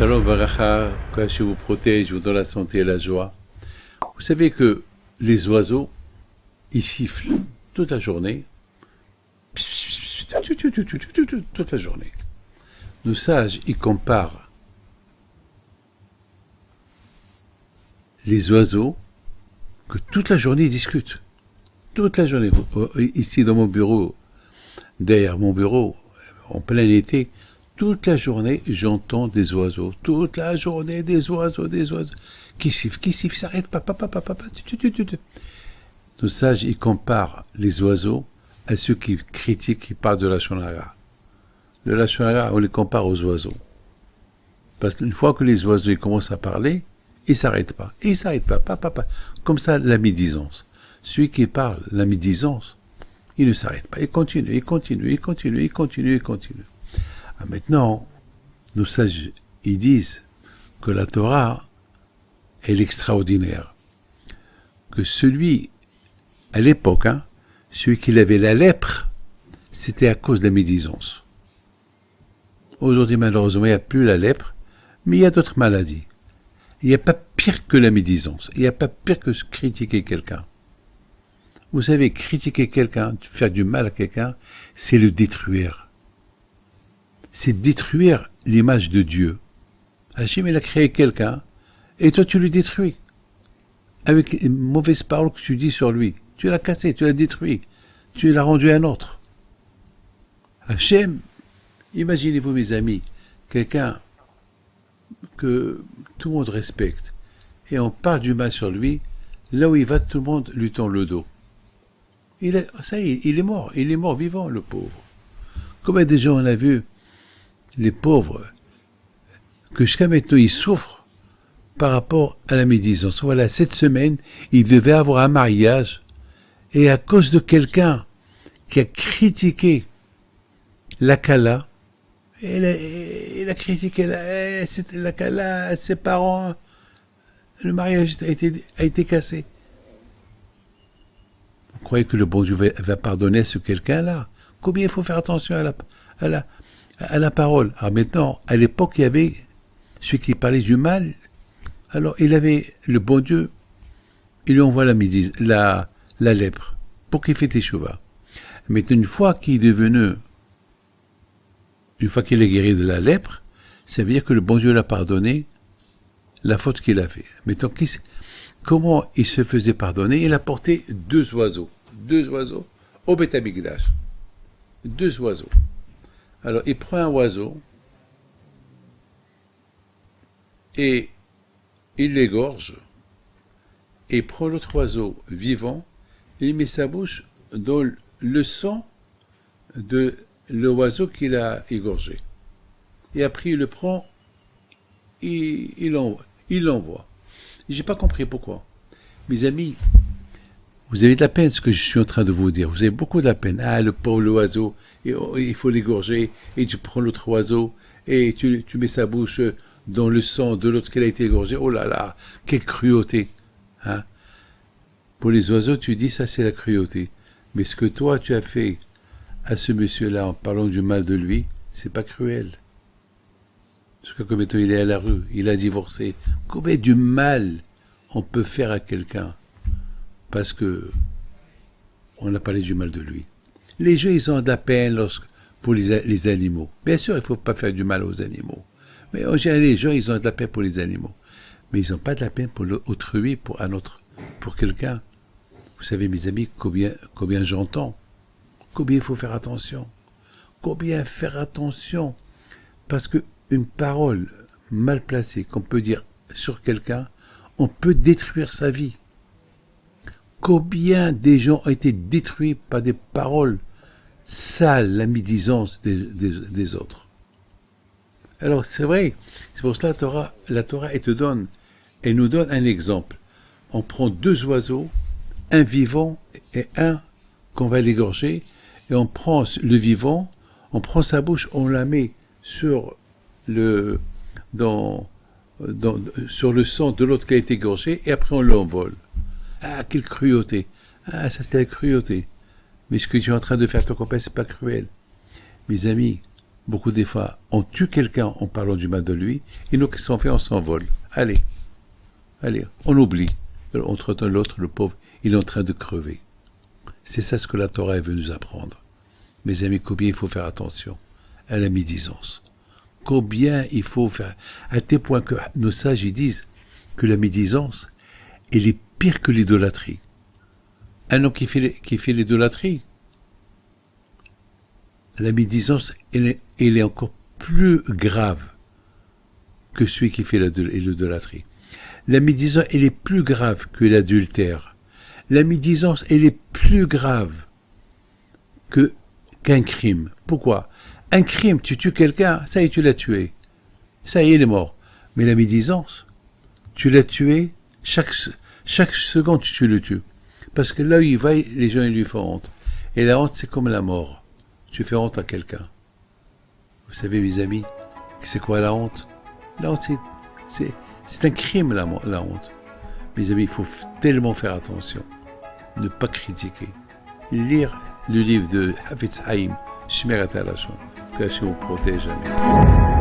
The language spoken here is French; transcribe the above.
Shalom Baracha, que vous protège, vous donne la santé et la joie. Vous savez que les oiseaux, ils sifflent toute la journée. Toute la journée. Nos sages, ils comparent les oiseaux que toute la journée ils discutent. Toute la journée. Ici dans mon bureau, derrière mon bureau, en plein été, toute la journée, j'entends des oiseaux. Toute la journée, des oiseaux. Qui sifflent, ça arrête pas. Nos sages, ils comparent les oiseaux à ceux qui critiquent, qui parlent de la Lachon Hara. Le Lachon Hara, on les compare aux oiseaux. Parce qu'une fois que les oiseaux ils commencent à parler, ils s'arrêtent pas. Comme ça, la médisance. Celui qui parle la médisance, il ne s'arrête pas. Il continue. Maintenant, nos sages, ils disent que la Torah est l'extraordinaire. Que celui, à l'époque, celui qui avait la lèpre, c'était à cause de la médisance. Aujourd'hui, malheureusement, il n'y a plus la lèpre, mais il y a d'autres maladies. Il n'y a pas pire que la médisance. Il n'y a pas pire que critiquer quelqu'un. Vous savez, critiquer quelqu'un, faire du mal à quelqu'un, c'est le détruire. C'est détruire l'image de Dieu. Hachem, il a créé quelqu'un, et toi tu le détruis. Avec une mauvaise parole que tu dis sur lui. Tu l'as cassé, tu l'as détruit. Tu l'as rendu un autre. Hachem, imaginez-vous mes amis, quelqu'un que tout le monde respecte, et on parle du mal sur lui, là où il va, tout le monde lui tend le dos. Ça y est, il est mort vivant, le pauvre. Combien de gens on a vu, les pauvres, que jusqu'à maintenant ils souffrent par rapport à la médisance. Voilà, cette semaine, il devait avoir un mariage, et à cause de quelqu'un qui a critiqué la Kala, il a critiqué la Kala, ses parents, le mariage a été cassé. Vous croyez que le bon Dieu va pardonner ce quelqu'un-là? Combien il faut faire attention à la parole? Alors maintenant, à l'époque, il y avait celui qui parlait du mal. Alors, il avait le bon Dieu, il lui envoie la lèpre pour qu'il fait teshuva. Mais une fois qu'il est guéri de la lèpre, ça veut dire que le bon Dieu l'a pardonné la faute qu'il a fait. Maintenant, comment il se faisait pardonner? Il a porté deux oiseaux au Beth Amikdash. Deux oiseaux. Alors, il prend un oiseau et il l'égorge, et il prend l'autre oiseau vivant, et il met sa bouche dans le sang de l'oiseau qu'il a égorgé. Et après, il le prend, il l'envoie. J'ai pas compris pourquoi. Mes amis, vous avez de la peine ce que je suis en train de vous dire. Vous avez beaucoup de la peine. Ah, le pauvre oiseau, il faut l'égorger, et tu prends l'autre oiseau, et tu mets sa bouche dans le sang de l'autre qui a été égorgé. Oh là là, quelle cruauté. Pour les oiseaux, tu dis ça c'est la cruauté. Mais ce que toi tu as fait à ce monsieur-là en parlant du mal de lui, c'est pas cruel. Parce que comme étant il est à la rue, il a divorcé. Combien du mal on peut faire à quelqu'un parce que on a parlé du mal de lui. Les gens, ils ont de la peine pour les animaux. Bien sûr, il ne faut pas faire du mal aux animaux. Mais en général, les gens, ils ont de la peine pour les animaux. Mais ils n'ont pas de la peine pour l'autrui, pour quelqu'un. Vous savez, mes amis, combien j'entends. Combien il faut faire attention. Parce qu'une parole mal placée qu'on peut dire sur quelqu'un, on peut détruire sa vie. Combien des gens ont été détruits par des paroles sales, la médisance des autres. Alors c'est vrai, c'est pour cela la Torah elle nous donne un exemple. On prend deux oiseaux, un vivant et un qu'on va l'égorger, et on prend le vivant, on prend sa bouche, on la met sur le sang de l'autre qui a été égorgé, et après on l'envole. Ah, quelle cruauté! Ah, ça c'est la cruauté. Mais ce que tu es en train de faire ton copain, c'est pas cruel. Mes amis, Beaucoup des fois, on tue quelqu'un en parlant du mal de lui, et nous, qu'est-ce qu'on fait? On s'envole. Allez, on oublie. Entre l'autre, le pauvre, il est en train de crever. C'est ça ce que la Torah veut nous apprendre. Mes amis, combien il faut faire attention à la médisance. Combien il faut faire, à tel point que nos sages ils disent que la médisance, elle est pire que l'idolâtrie. Un homme qui fait l'idolâtrie, la médisance, elle est encore plus grave que celui qui fait l'idolâtrie. La médisance, elle est plus grave que l'adultère. La médisance, elle est plus grave qu'un crime. Pourquoi? Un crime, tu tues quelqu'un, ça y est, tu l'as tué. Ça y est, il est mort. Mais la médisance, tu l'as tué, chaque seconde, tu le tues. Parce que là où il va, les gens ils lui font honte. Et la honte, c'est comme la mort. Tu fais honte à quelqu'un. Vous savez, mes amis, c'est quoi la honte? La honte, c'est un crime, la honte. Mes amis, il faut tellement faire attention. Ne pas critiquer. Lire le livre de Hafetz Haïm, Shmirat HaLashon, que Hachem vous protège. Amen.